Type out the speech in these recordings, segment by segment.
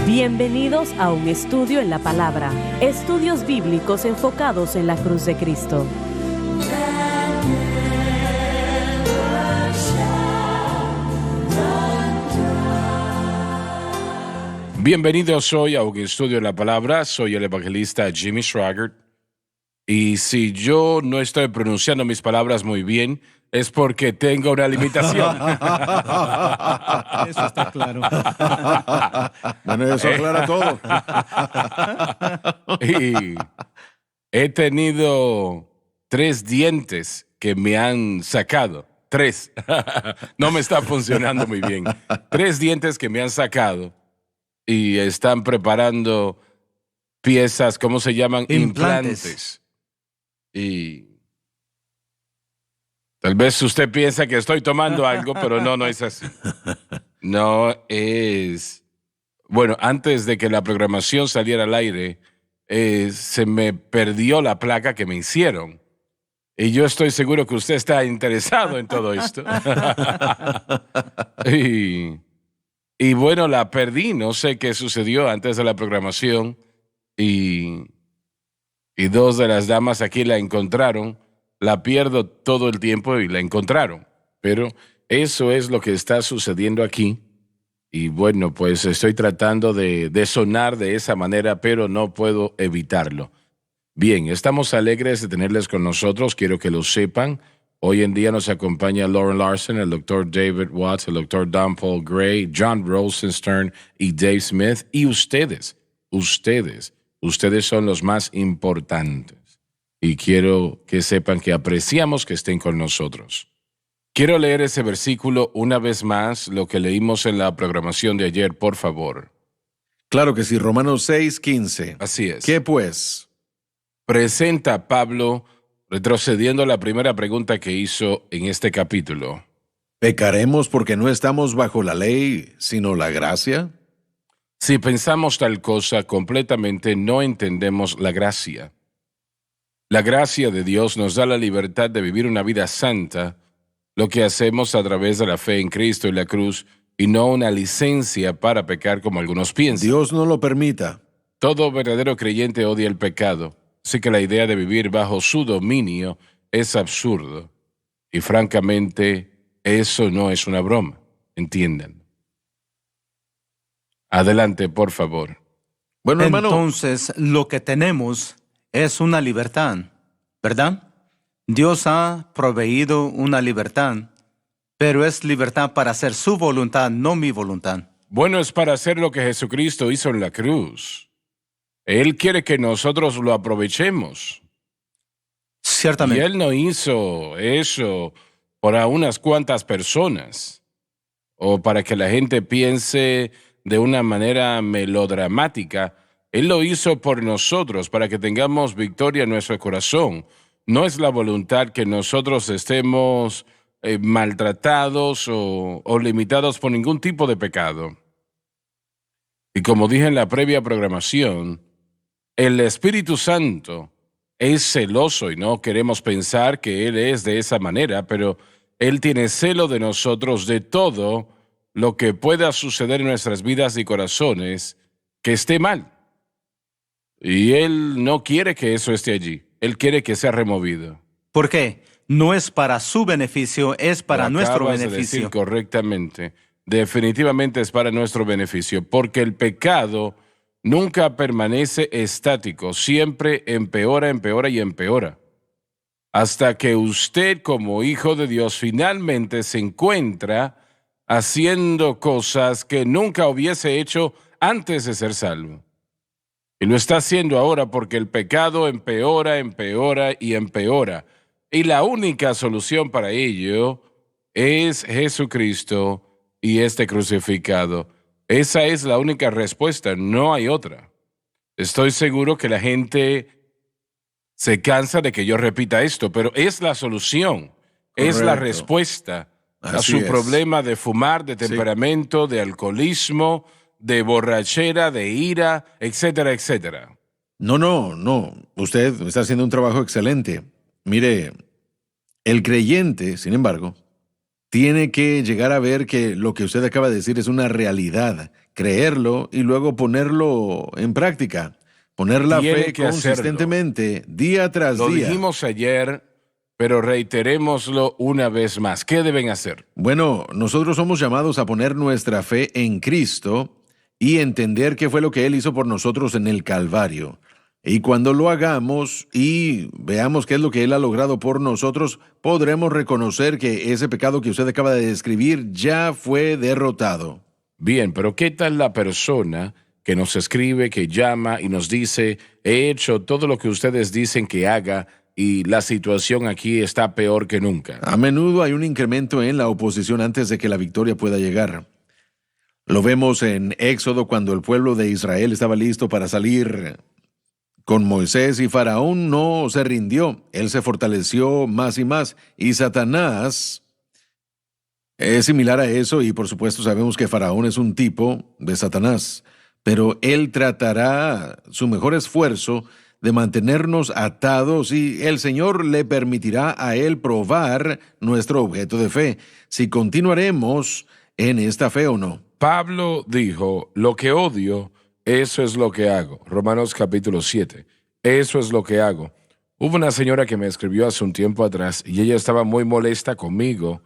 Bienvenidos a un estudio en la palabra. Estudios bíblicos enfocados en la cruz de Cristo. Bienvenidos hoy a un estudio en la palabra. Soy el evangelista Jimmy Swaggart. Y si yo no estoy pronunciando mis palabras muy bien, es porque tengo una limitación. Eso está claro. Bueno, eso aclara todo. Y he tenido 3 dientes que me han sacado. 3. No me está funcionando muy bien. 3 dientes que me han sacado y están preparando piezas, ¿cómo se llaman? Implantes. Y tal vez usted piensa que estoy tomando algo, pero no es así. No es... Bueno, antes de que la programación saliera al aire, se me perdió la placa que me hicieron. Y yo estoy seguro que usted está interesado en todo esto. Y bueno, la perdí, no sé qué sucedió antes de la programación. Y 2 de las damas aquí la encontraron. La pierdo todo el tiempo y la encontraron. Pero eso es lo que está sucediendo aquí. Y bueno, pues estoy tratando de sonar de esa manera, pero no puedo evitarlo. Bien, estamos alegres de tenerles con nosotros, quiero que lo sepan. Hoy en día nos acompaña Lauren Larson, el Dr. David Watts, el Dr. Don Paul Gray, John Rosenstern y Dave Smith. Y ustedes son los más importantes. Y quiero que sepan que apreciamos que estén con nosotros. Quiero leer ese versículo una vez más, lo que leímos en la programación de ayer, por favor. Claro que sí, Romanos 6:15. Así es. ¿Qué pues? Presenta Pablo retrocediendo a la primera pregunta que hizo en este capítulo. ¿Pecaremos porque no estamos bajo la ley, sino la gracia? Si pensamos tal cosa, completamente no entendemos la gracia. La gracia de Dios nos da la libertad de vivir una vida santa, lo que hacemos a través de la fe en Cristo y la cruz, y no una licencia para pecar como algunos piensan. Dios no lo permita. Todo verdadero creyente odia el pecado, así que la idea de vivir bajo su dominio es absurdo. Y francamente, eso no es una broma, entiendan. Adelante, por favor. Bueno, hermano, Entonces, lo que tenemos es una libertad, ¿verdad? Dios ha proveído una libertad, pero es libertad para hacer su voluntad, no mi voluntad. Bueno, es para hacer lo que Jesucristo hizo en la cruz. Él quiere que nosotros lo aprovechemos. Y Ciertamente. Él no hizo eso para unas cuantas personas o para que la gente piense de una manera melodramática. Él lo hizo por nosotros, para que tengamos victoria en nuestro corazón. No es la voluntad que nosotros estemos maltratados o limitados por ningún tipo de pecado. Y como dije en la previa programación, el Espíritu Santo es celoso y no queremos pensar que Él es de esa manera, pero Él tiene celo de nosotros, de todo lo que pueda suceder en nuestras vidas y corazones que esté mal. Y Él no quiere que eso esté allí. Él quiere que sea removido. ¿Por qué? No es para su beneficio, es para Lo nuestro acabas de beneficio. decir correctamente. Definitivamente es para nuestro beneficio, porque el pecado nunca permanece estático, siempre empeora y empeora. Hasta que usted, como hijo de Dios, finalmente se encuentra haciendo cosas que nunca hubiese hecho antes de ser salvo. Y lo está haciendo ahora porque el pecado empeora y empeora. Y la única solución para ello es Jesucristo y este crucificado. Esa es la única respuesta, no hay otra. Estoy seguro que la gente se cansa de que yo repita esto, pero es la solución, es la Correcto. respuesta a Así su es. problema de fumar, de temperamento, de alcoholismo, de borrachera, de ira, etcétera, etcétera. No. Usted está haciendo un trabajo excelente. Mire, el creyente, sin embargo, tiene que llegar a ver que lo que usted acaba de decir es una realidad, creerlo y luego ponerlo en práctica. Poner la Tiene fe que hacerlo. consistentemente, día tras Lo día. dijimos ayer, pero reiterémoslo una vez más. ¿Qué deben hacer? Bueno, nosotros somos llamados a poner nuestra fe en Cristo y entender qué fue lo que Él hizo por nosotros en el Calvario. Y cuando lo hagamos y veamos qué es lo que Él ha logrado por nosotros, podremos reconocer que ese pecado que usted acaba de describir ya fue derrotado. Bien, pero ¿qué tal la persona que nos escribe, que llama y nos dice, he hecho todo lo que ustedes dicen que haga y la situación aquí está peor que nunca? A menudo hay un incremento en la oposición antes de que la victoria pueda llegar. Lo vemos en Éxodo cuando el pueblo de Israel estaba listo para salir con Moisés y Faraón no se rindió. Él se fortaleció más y más. Y Satanás es similar a eso y por supuesto sabemos que Faraón es un tipo de Satanás. Pero él tratará su mejor esfuerzo de mantenernos atados y el Señor le permitirá a él probar nuestro objeto de fe, si continuaremos en esta fe o no. Pablo dijo, lo que odio, eso es lo que hago. Romanos capítulo 7. Eso es lo que hago. Hubo una señora que me escribió hace un tiempo atrás y ella estaba muy molesta conmigo.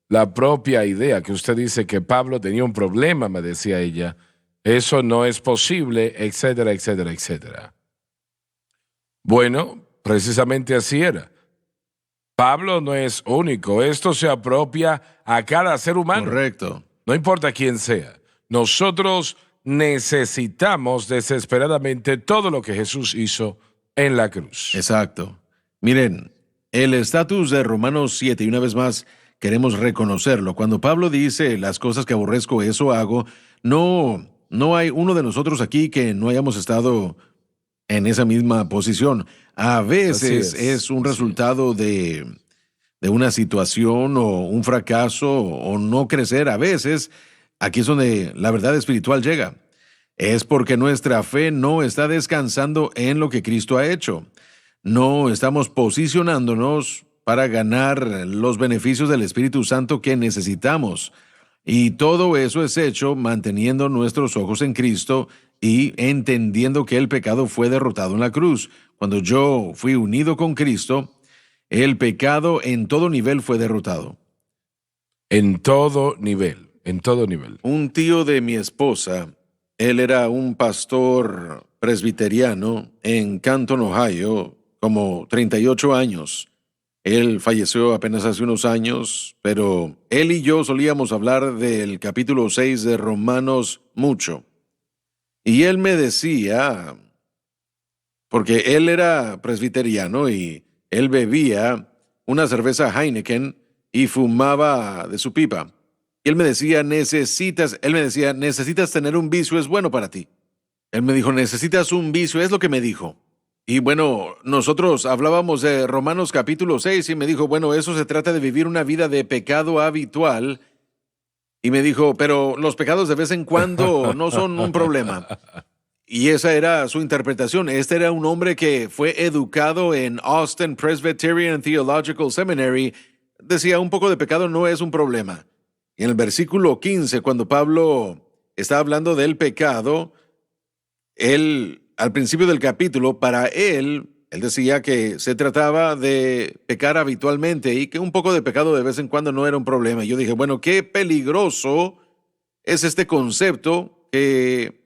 La propia idea que usted dice que Pablo tenía un problema, me decía ella. Eso no es posible, etcétera, etcétera, etcétera. Bueno, precisamente así era. Pablo no es único. Esto se apropia a cada ser humano. Correcto. No importa quién sea. Nosotros necesitamos desesperadamente todo lo que Jesús hizo en la cruz. Exacto. Miren, el estatus de Romanos 7, y una vez más queremos reconocerlo. Cuando Pablo dice las cosas que aborrezco, eso hago, no hay uno de nosotros aquí que no hayamos estado en esa misma posición. A veces Así es un así resultado de una situación o un fracaso o no crecer. A veces, aquí es donde la verdad espiritual llega. Es porque nuestra fe no está descansando en lo que Cristo ha hecho. No estamos posicionándonos para ganar los beneficios del Espíritu Santo que necesitamos. Y todo eso es hecho manteniendo nuestros ojos en Cristo y entendiendo que el pecado fue derrotado en la cruz. Cuando yo fui unido con Cristo, el pecado en todo nivel fue derrotado. En todo nivel, en todo nivel. Un tío de mi esposa, él era un pastor presbiteriano en Canton, Ohio, como 38 años. Él falleció apenas hace unos años, pero él y yo solíamos hablar del capítulo 6 de Romanos mucho. Y él me decía, porque él era presbiteriano y él bebía una cerveza Heineken y fumaba de su pipa. Y él me decía, necesitas tener un vicio, es bueno para ti. Él me dijo, necesitas un vicio, es lo que me dijo. Y bueno, nosotros hablábamos de Romanos capítulo 6 y me dijo, bueno, eso se trata de vivir una vida de pecado habitual. Y me dijo, pero los pecados de vez en cuando no son un problema. Y esa era su interpretación. Este era un hombre que fue educado en Austin Presbyterian Theological Seminary. Decía, un poco de pecado no es un problema. Y en el versículo 15, cuando Pablo está hablando del pecado, él, al principio del capítulo, para él decía que se trataba de pecar habitualmente y que un poco de pecado de vez en cuando no era un problema. Y yo dije, bueno, qué peligroso es este concepto que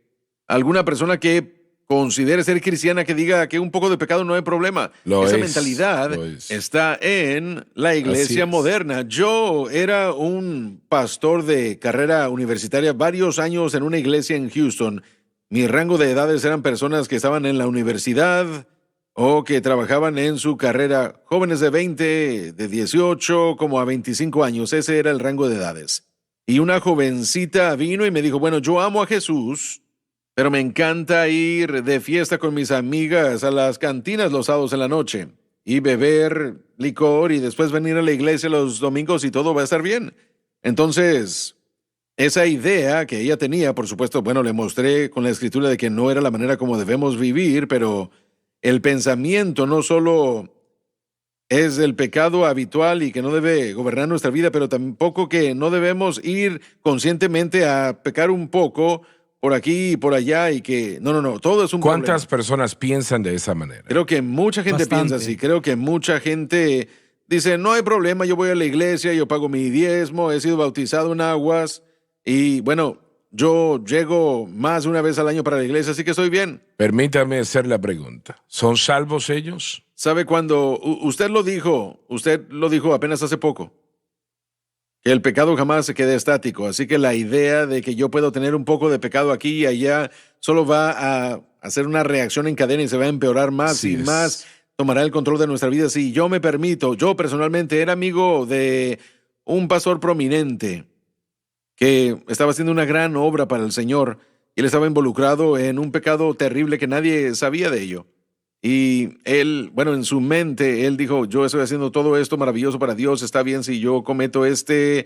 alguna persona que considere ser cristiana que diga que un poco de pecado no hay problema. Esa mentalidad está en la iglesia moderna. Yo era un pastor de carrera universitaria varios años en una iglesia en Houston. Mi rango de edades eran personas que estaban en la universidad o que trabajaban en su carrera, jóvenes de 20, de 18, como a 25 años. Ese era el rango de edades. Y una jovencita vino y me dijo, bueno, yo amo a Jesús, pero me encanta ir de fiesta con mis amigas a las cantinas los sábados en la noche y beber licor y después venir a la iglesia los domingos y todo va a estar bien. Entonces, esa idea que ella tenía, por supuesto, bueno, le mostré con la escritura de que no era la manera como debemos vivir, pero el pensamiento no solo es el pecado habitual y que no debe gobernar nuestra vida, pero tampoco que no debemos ir conscientemente a pecar un poco por aquí y por allá y que no, todo es un ¿Cuántas problema. personas piensan de esa manera? Creo que mucha gente Bastante. piensa así, creo que mucha gente dice, no hay problema, yo voy a la iglesia, yo pago mi diezmo, he sido bautizado en aguas y bueno, yo llego más de una vez al año para la iglesia, así que estoy bien. Permítame hacer la pregunta. ¿Son salvos ellos? ¿Sabe cuando usted lo dijo apenas hace poco? Que el pecado jamás se queda estático, así que la idea de que yo puedo tener un poco de pecado aquí y allá solo va a hacer una reacción en cadena y se va a empeorar más Así y es. más, tomará el control de nuestra vida. Si yo me permito, yo personalmente era amigo de un pastor prominente que estaba haciendo una gran obra para el Señor y él estaba involucrado en un pecado terrible que nadie sabía de ello. Y él, bueno, en su mente, él dijo, yo estoy haciendo todo esto maravilloso para Dios, está bien si yo cometo este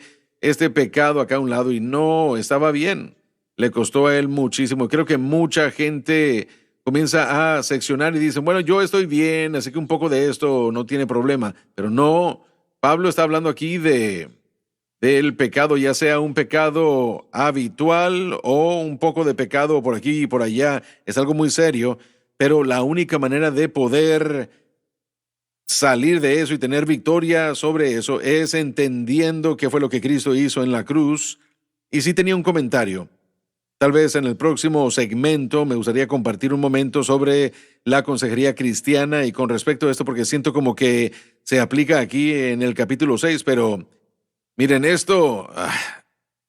pecado acá a un lado y no estaba bien. Le costó a él muchísimo. Creo que mucha gente comienza a seccionar y dicen, bueno, yo estoy bien, así que un poco de esto no tiene problema. Pero no, Pablo está hablando aquí del pecado, ya sea un pecado habitual o un poco de pecado por aquí y por allá. Es algo muy serio. Pero la única manera de poder salir de eso y tener victoria sobre eso es entendiendo qué fue lo que Cristo hizo en la cruz. Y sí tenía un comentario. Tal vez en el próximo segmento me gustaría compartir un momento sobre la consejería cristiana y con respecto a esto, porque siento como que se aplica aquí en el capítulo 6, pero miren esto,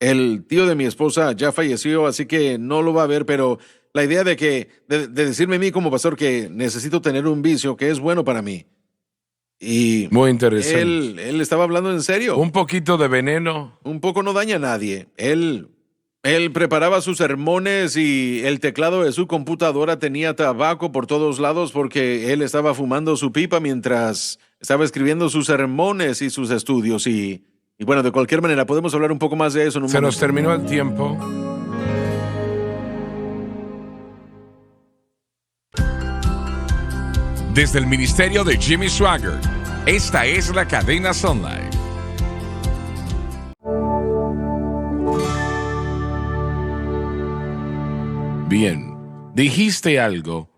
el tío de mi esposa ya falleció, así que no lo va a ver, pero la idea de decirme a mí como pastor que necesito tener un vicio que es bueno para mí. Y Muy interesante. él estaba hablando en serio. Un poquito de veneno. Un poco no daña a nadie. Él preparaba sus sermones y el teclado de su computadora tenía tabaco por todos lados porque él estaba fumando su pipa mientras estaba escribiendo sus sermones y sus estudios. Y bueno, de cualquier manera, podemos hablar un poco más de eso en un Se momento. nos terminó el tiempo. Desde el ministerio de Jimmy Swaggart, esta es la cadena Sun Life. Bien, dijiste algo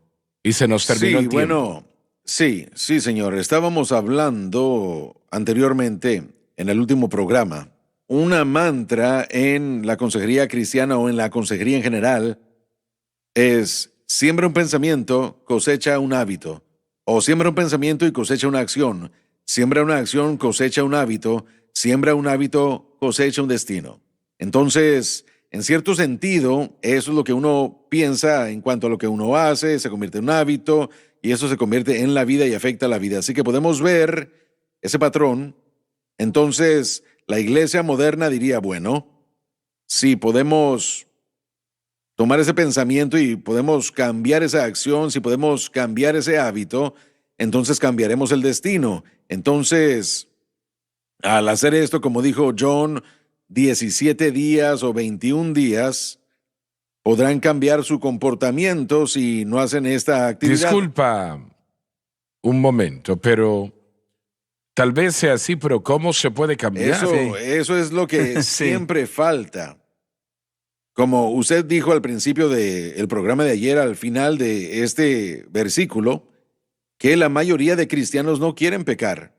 y se nos terminó el tiempo. Bueno, sí, señor. Estábamos hablando anteriormente, en el último programa, una mantra en la consejería cristiana o en la consejería en general es siembra un pensamiento, cosecha un hábito. O siembra un pensamiento y cosecha una acción. Siembra una acción, cosecha un hábito. Siembra un hábito, cosecha un destino. Entonces, en cierto sentido, eso es lo que uno piensa en cuanto a lo que uno hace, se convierte en un hábito y eso se convierte en la vida y afecta a la vida. Así que podemos ver ese patrón. Entonces, la iglesia moderna diría, bueno, si podemos tomar ese pensamiento y podemos cambiar esa acción, si podemos cambiar ese hábito, entonces cambiaremos el destino. Entonces, al hacer esto, como dijo John, 17 días o 21 días, podrán cambiar su comportamiento si no hacen esta actividad. Disculpa un momento, pero tal vez sea así, pero ¿cómo se puede cambiar? Eso es lo que Sí. siempre falta. Como usted dijo al principio del programa de ayer, al final de este versículo, que la mayoría de cristianos no quieren pecar.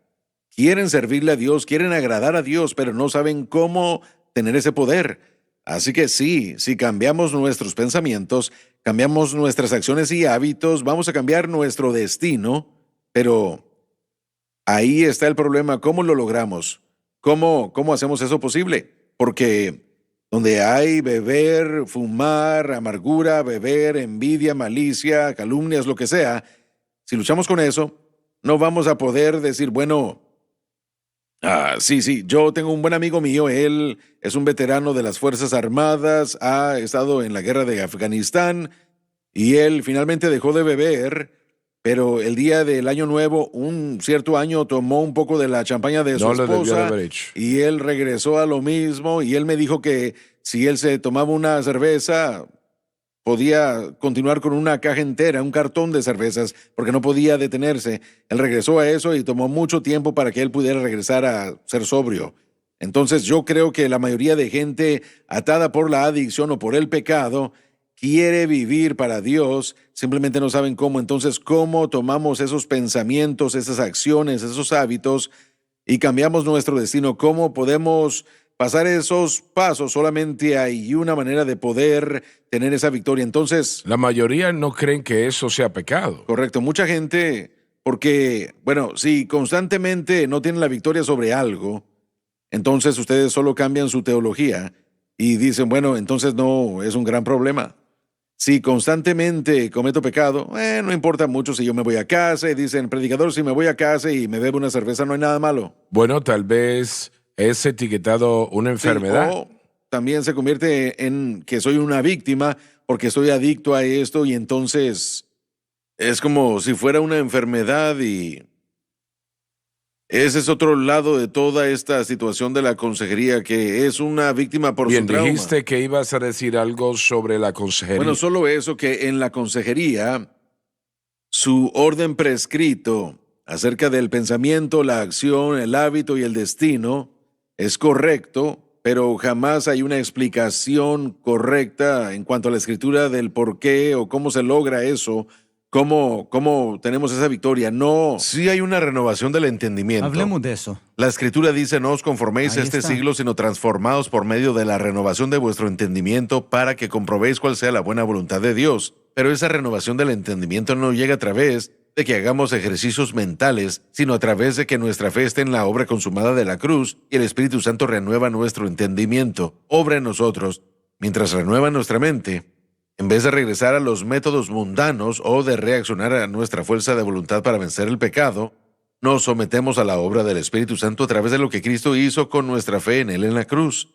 Quieren servirle a Dios, quieren agradar a Dios, pero no saben cómo tener ese poder. Así que sí, si cambiamos nuestros pensamientos, cambiamos nuestras acciones y hábitos, vamos a cambiar nuestro destino, pero ahí está el problema. ¿Cómo lo logramos? ¿Cómo hacemos eso posible? Porque donde hay beber, fumar, amargura, beber, envidia, malicia, calumnias, lo que sea, si luchamos con eso, no vamos a poder decir, bueno, sí, yo tengo un buen amigo mío, él es un veterano de las Fuerzas Armadas, ha estado en la guerra de Afganistán y él finalmente dejó de beber, pero el día del año nuevo, un cierto año, tomó un poco de la champaña de su No lo debió de esposa haber hecho. y él regresó a lo mismo y él me dijo que si él se tomaba una cerveza, podía continuar con una caja entera, un cartón de cervezas, porque no podía detenerse. Él regresó a eso y tomó mucho tiempo para que él pudiera regresar a ser sobrio. Entonces yo creo que la mayoría de gente atada por la adicción o por el pecado quiere vivir para Dios, simplemente no saben cómo. Entonces, ¿cómo tomamos esos pensamientos, esas acciones, esos hábitos y cambiamos nuestro destino? ¿Cómo podemos pasar esos pasos? Solamente hay una manera de poder tener esa victoria. Entonces, La mayoría no creen que eso sea pecado. correcto, mucha gente, porque, bueno, si constantemente no tienen la victoria sobre algo, entonces ustedes solo cambian su teología y dicen, bueno, entonces no es un gran problema. Si constantemente cometo pecado, no importa mucho si yo me voy a casa y dicen, predicador, si me voy a casa y me bebo una cerveza, no hay nada malo. Bueno, tal vez es etiquetado una Sí, enfermedad. o también se convierte en que soy una víctima porque estoy adicto a esto y entonces es como si fuera una enfermedad y ese es otro lado de toda esta situación de la consejería, que es una víctima por Bien, su trauma. dijiste que ibas a decir algo sobre la consejería. Bueno, solo eso, que en la consejería, su orden prescrito acerca del pensamiento, la acción, el hábito y el destino es correcto, pero jamás hay una explicación correcta en cuanto a la escritura del por qué o cómo se logra eso, cómo tenemos esa victoria. No. Sí hay una renovación del entendimiento. Hablemos de eso. La Escritura dice, no os conforméis a Ahí este está. siglo, sino transformaos por medio de la renovación de vuestro entendimiento para que comprobéis cuál sea la buena voluntad de Dios. Pero esa renovación del entendimiento no llega a través de que hagamos ejercicios mentales, sino a través de que nuestra fe esté en la obra consumada de la cruz y el Espíritu Santo renueva nuestro entendimiento, obra en nosotros, mientras renueva nuestra mente. En vez de regresar a los métodos mundanos o de reaccionar a nuestra fuerza de voluntad para vencer el pecado, nos sometemos a la obra del Espíritu Santo a través de lo que Cristo hizo con nuestra fe en Él en la cruz.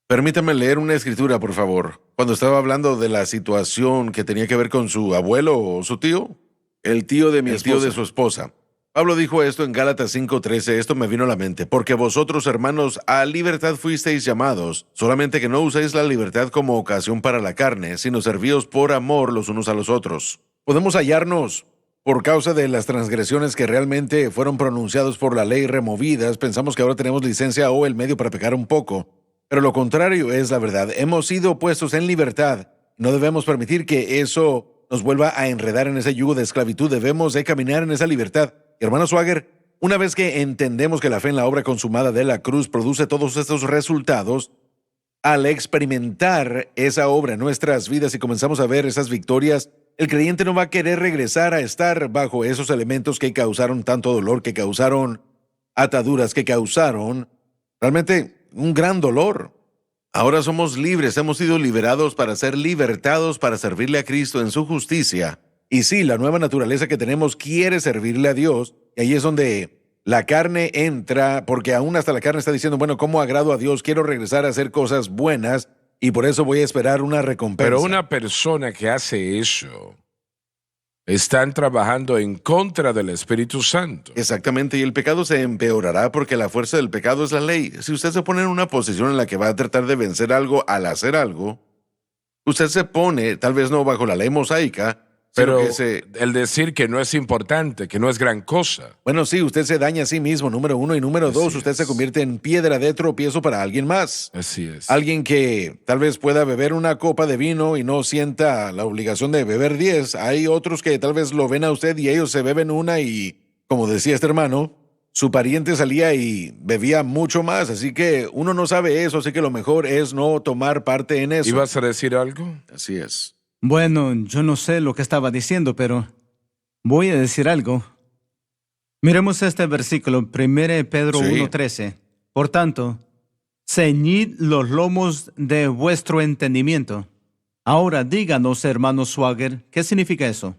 Permítame leer una escritura, por favor. Cuando estaba hablando de la situación que tenía que ver con su abuelo o su tío, El tío de mi el tío esposa. de su esposa. Pablo dijo esto en Gálatas 5:13, esto me vino a la mente, porque vosotros, hermanos, a libertad fuisteis llamados, solamente que no uséis la libertad como ocasión para la carne, sino servíos por amor los unos a los otros. Podemos hallarnos por causa de las transgresiones que realmente fueron pronunciadas por la ley removidas. Pensamos que ahora tenemos licencia o el medio para pecar un poco. Pero lo contrario es la verdad. Hemos sido puestos en libertad. No debemos permitir que eso nos vuelva a enredar en ese yugo de esclavitud. Debemos de caminar en esa libertad. Hermano Swagger, una vez que entendemos que la fe en la obra consumada de la cruz produce todos estos resultados, al experimentar esa obra en nuestras vidas y comenzamos a ver esas victorias, el creyente no va a querer regresar a estar bajo esos elementos que causaron tanto dolor, que causaron ataduras, que causaron realmente un gran dolor. Ahora somos libres, hemos sido liberados para ser libertados para servirle a Cristo en su justicia. Y sí, la nueva naturaleza que tenemos quiere servirle a Dios, y ahí es donde la carne entra, porque aún hasta la carne está diciendo, bueno, ¿cómo agrado a Dios? Quiero regresar a hacer cosas buenas, y por eso voy a esperar una recompensa. Pero una persona que hace eso están trabajando en contra del Espíritu Santo. Exactamente, y el pecado se empeorará porque la fuerza del pecado es la ley. Si usted se pone en una posición en la que va a tratar de vencer algo al hacer algo, usted se pone, tal vez no bajo la ley mosaica, Pero sino que se... el decir que no es importante, que no es gran cosa. Bueno, sí, usted se daña a sí mismo, número uno, y número Así dos, usted es. se convierte en piedra de tropiezo para alguien más. Así es. Alguien que tal vez pueda beber una copa de vino y no sienta la obligación de beber 10. Hay otros que tal vez lo ven a usted y ellos se beben una y, como decía este hermano, su pariente salía y bebía mucho más. Así que uno no sabe eso, así que lo mejor es no tomar parte en eso. ¿Ibas a decir algo? Así es. Bueno, yo no sé lo que estaba diciendo, pero voy a decir algo. Miremos este versículo, 1 Pedro Sí. 1:13. Por tanto, ceñid los lomos de vuestro entendimiento. Ahora díganos, hermano Swagger, ¿qué significa eso?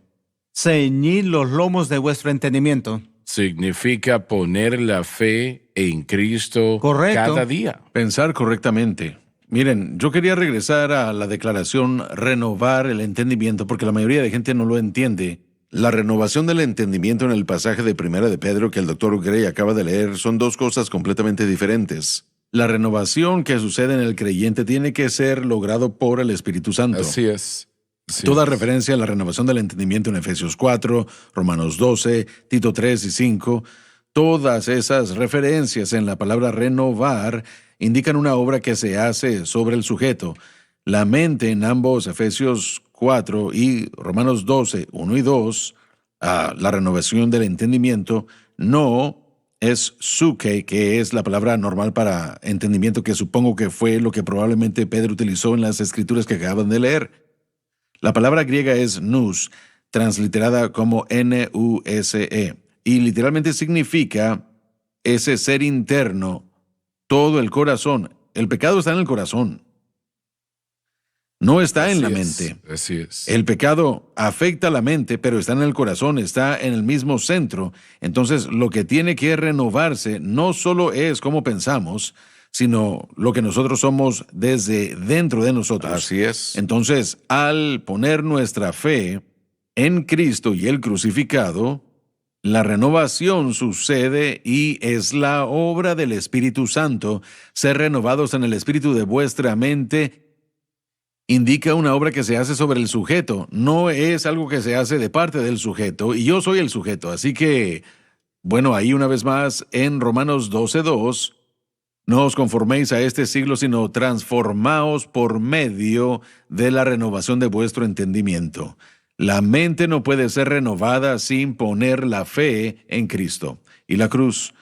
Ceñid los lomos de vuestro entendimiento. Significa poner la fe en Cristo Correcto. cada día. Pensar correctamente. Miren, yo quería regresar a la declaración renovar el entendimiento, porque la mayoría de gente no lo entiende. La renovación del entendimiento en el pasaje de Primera de Pedro que el Dr. Gray acaba de leer son dos cosas completamente diferentes. La renovación que sucede en el creyente tiene que ser logrado por el Espíritu Santo. Así es. Así Toda es. referencia a la renovación del entendimiento en Efesios 4, Romanos 12, Tito 3 y 5, todas esas referencias en la palabra renovar indican una obra que se hace sobre el sujeto. La mente en ambos Efesios 4 y Romanos 12, 1 y 2, la renovación del entendimiento, no es suke, que es la palabra normal para entendimiento, que supongo que fue lo que probablemente Pedro utilizó en las escrituras que acaban de leer. La palabra griega es nous, transliterada como N-U-S-E, y literalmente significa ese ser interno, todo el corazón. El pecado está en el corazón, no está en la mente. Así es. El pecado afecta a la mente, pero está en el corazón, está en el mismo centro. Entonces, lo que tiene que renovarse no solo es cómo pensamos, sino lo que nosotros somos desde dentro de nosotros. Así es. Entonces, al poner nuestra fe en Cristo y el crucificado, la renovación sucede y es la obra del Espíritu Santo. Ser renovados en el espíritu de vuestra mente indica una obra que se hace sobre el sujeto, no es algo que se hace de parte del sujeto, y yo soy el sujeto. Así que, bueno, ahí una vez más en Romanos 12:2, no os conforméis a este siglo, sino transformaos por medio de la renovación de vuestro entendimiento. La mente no puede ser renovada sin poner la fe en Cristo y la cruz.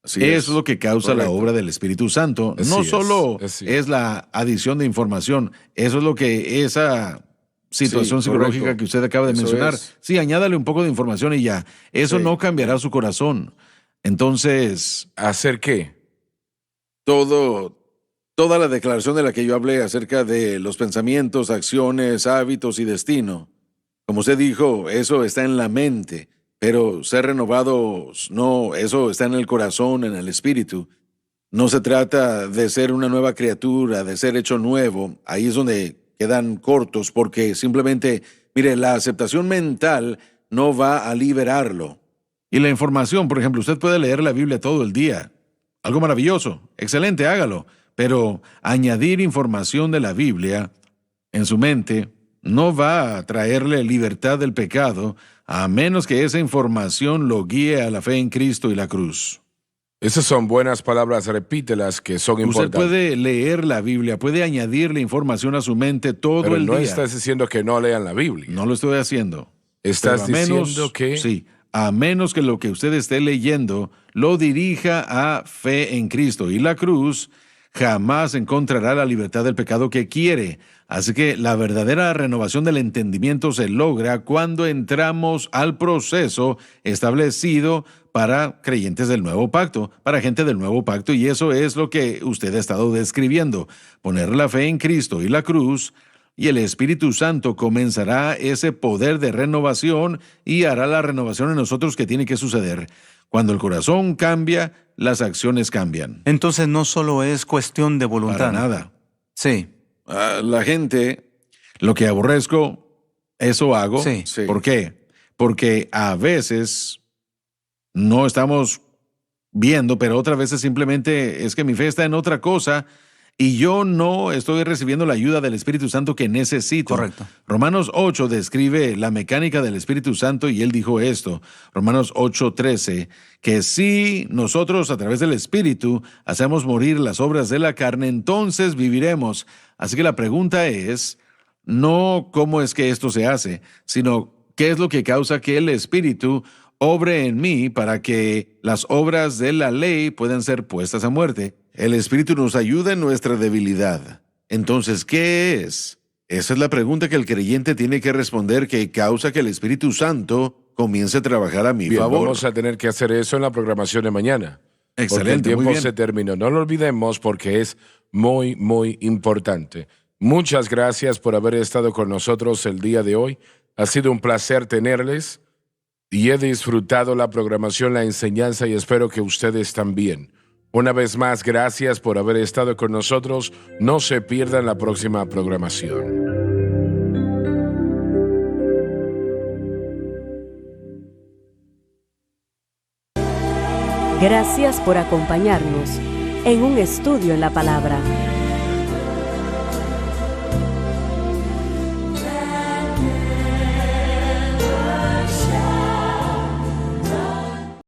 Así Eso es lo que causa la Correcto. obra del Espíritu Santo. Así No es, solo así es la adición de información, eso es lo que esa situación Sí, psicológica correcto. que usted acaba de Eso mencionar. es. Sí, añádale un poco de información y ya. Eso Sí. no cambiará su corazón. Entonces, ¿Hacer qué? toda la declaración de la que yo hablé acerca de los pensamientos, acciones, hábitos y destino, como usted dijo, eso está en la mente, pero ser renovados, no, eso está en el corazón, en el espíritu. No se trata de ser una nueva criatura, de ser hecho nuevo. Ahí es donde quedan cortos, porque simplemente, mire, la aceptación mental no va a liberarlo. Y la información, por ejemplo, usted puede leer la Biblia todo el día. Algo maravilloso, excelente, hágalo. Pero añadir información de la Biblia en su mente no va a traerle libertad del pecado, a menos que esa información lo guíe a la fe en Cristo y la cruz. Esas son buenas palabras, repítelas, que son Usted importantes. puede leer la Biblia, puede añadirle información a su mente todo Pero el no día. estás diciendo que no lean la Biblia. No lo estoy haciendo. Estás Pero a menos, diciendo que... Sí, a menos que lo que usted esté leyendo lo dirija a fe en Cristo y la cruz, jamás encontrará la libertad del pecado que quiere. Así que la verdadera renovación del entendimiento se logra cuando entramos al proceso establecido para creyentes del nuevo pacto, para gente del nuevo pacto, y eso es lo que usted ha estado describiendo. Poner la fe en Cristo y la cruz, y el Espíritu Santo comenzará ese poder de renovación y hará la renovación en nosotros que tiene que suceder. Cuando el corazón cambia, las acciones cambian. Entonces no solo es cuestión de voluntad. Para nada. Sí, La gente, lo que aborrezco, eso hago. Sí. Sí. ¿Por qué? Porque a veces no estamos viendo, pero otras veces simplemente es que mi fe está en otra cosa y yo no estoy recibiendo la ayuda del Espíritu Santo que necesito. Correcto. Romanos 8 describe la mecánica del Espíritu Santo y él dijo esto, Romanos 8:13, que si nosotros a través del Espíritu hacemos morir las obras de la carne, entonces viviremos. Así que la pregunta es, no cómo es que esto se hace, sino qué es lo que causa que el Espíritu obre en mí para que las obras de la ley puedan ser puestas a muerte. El Espíritu nos ayuda en nuestra debilidad. Entonces, ¿qué es? Esa es la pregunta que el creyente tiene que responder, que causa que el Espíritu Santo comience a trabajar a mi Bien, favor. vamos a tener que hacer eso en la programación de mañana. Porque el Excelente, muy tiempo bien. se terminó. No lo olvidemos porque es muy, muy importante. Muchas gracias por haber estado con nosotros el día de hoy. Ha sido un placer tenerles y he disfrutado la programación, la enseñanza y espero que ustedes también. Una vez más, gracias por haber estado con nosotros. No se pierdan la próxima programación. Gracias por acompañarnos en un estudio en la palabra.